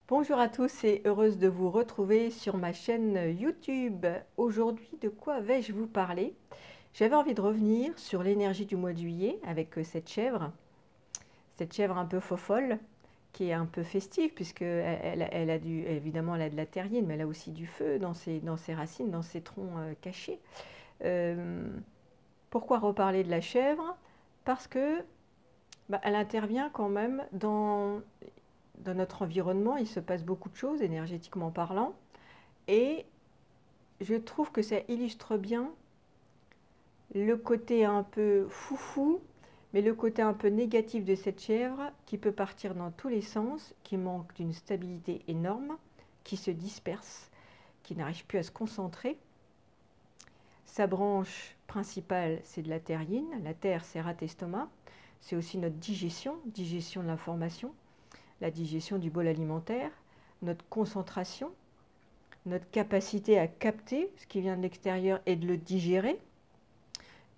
Bonjour à tous et heureuse de vous retrouver sur ma chaîne YouTube. Aujourd'hui, de quoi vais-je vous parler? J'avais envie de revenir sur l'énergie du mois de juillet avec cette chèvre un peu fofolle, qui est un peu festive puisque elle a évidemment elle a de la terrine, mais elle a aussi du feu dans ses racines, dans ses troncs cachés. Euh, Pourquoi reparler de la chèvre? Parce que elle intervient quand même dans notre environnement. Il se passe beaucoup de choses énergétiquement parlant, et je trouve que ça illustre bien le côté un peu foufou, mais le côté un peu négatif de cette chèvre qui peut partir dans tous les sens, qui manque d'une stabilité énorme, qui se disperse, qui n'arrive plus à se concentrer. Sa branche principale, c'est de la terrine. La terre, c'est rate-estomac. C'est aussi notre digestion, digestion de l'information, la digestion du bol alimentaire, notre concentration, notre capacité à capter ce qui vient de l'extérieur et de le digérer.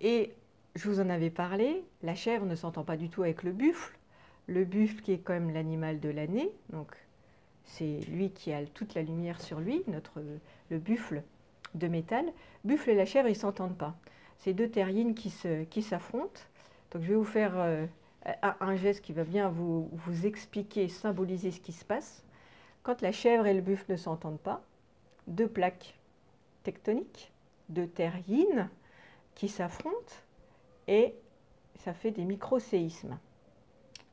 Et je vous en avais parlé, la chèvre ne s'entend pas du tout avec le buffle. Le buffle qui est quand même l'animal de l'année, donc c'est lui qui a toute la lumière sur lui, le buffle de métal. Buffle et la chèvre, ils ne s'entendent pas. C'est deux terrines qui s'affrontent. Donc je vais vous faire un geste qui va bien vous expliquer, symboliser ce qui se passe. Quand la chèvre et le buffle ne s'entendent pas, deux plaques tectoniques, deux terrines qui s'affrontent, et ça fait des micro-séismes.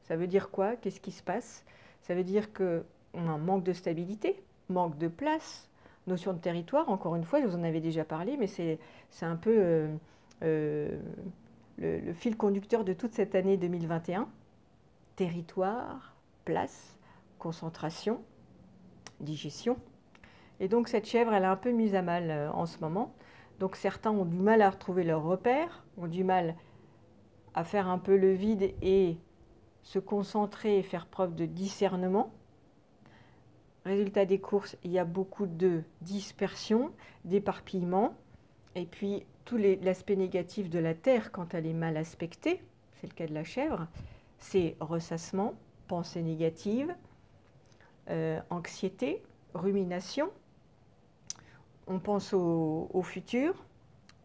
Ça veut dire quoi? Qu'est-ce qui se passe? Ça veut dire qu'on a un manque de stabilité, manque de place, notion de territoire. Encore une fois, je vous en avais déjà parlé, mais c'est un peu euh, le fil conducteur de toute cette année 2021. Territoire, place, concentration, digestion. Et donc cette chèvre, elle est un peu mise à mal en ce moment. Donc certains ont du mal à retrouver leurs repères, ont du mal à faire un peu le vide et se concentrer et faire preuve de discernement. Résultat des courses, il y a beaucoup de dispersion, d'éparpillement, et puis tout l'aspect négatif de la terre quand elle est mal aspectée, c'est le cas de la chèvre, c'est ressassement, pensée négative, anxiété, rumination. On pense au futur,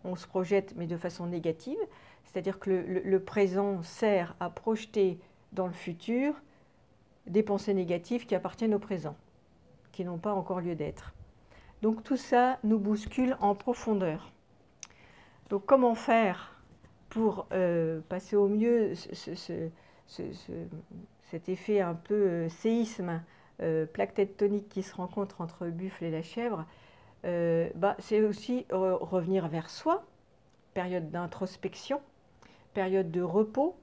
on se projette mais de façon négative, c'est-à-dire que le présent sert à projeter dans le futur des pensées négatives qui appartiennent au présent, qui n'ont pas encore lieu d'être. Donc tout ça nous bouscule en profondeur. Donc comment faire pour passer au mieux cet effet un peu séisme, plaque tectonique qui se rencontre entre le buffle et la chèvre? C'est aussi revenir vers soi, période d'introspection, période de repos,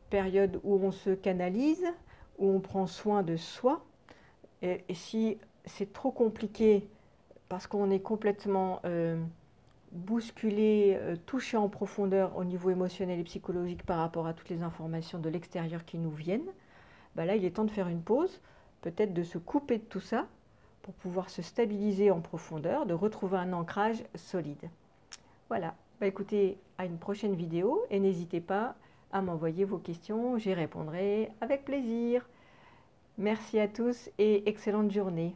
période où on se canalise, où on prend soin de soi. Et si c'est trop compliqué parce qu'on est complètement bousculé, touché en profondeur au niveau émotionnel et psychologique par rapport à toutes les informations de l'extérieur qui nous viennent, là il est temps de faire une pause, peut-être de se couper de tout ça pour pouvoir se stabiliser en profondeur, de retrouver un ancrage solide. Voilà, écoutez, à une prochaine vidéo et n'hésitez pas à m'envoyer vos questions, j'y répondrai avec plaisir. Merci à tous et excellente journée.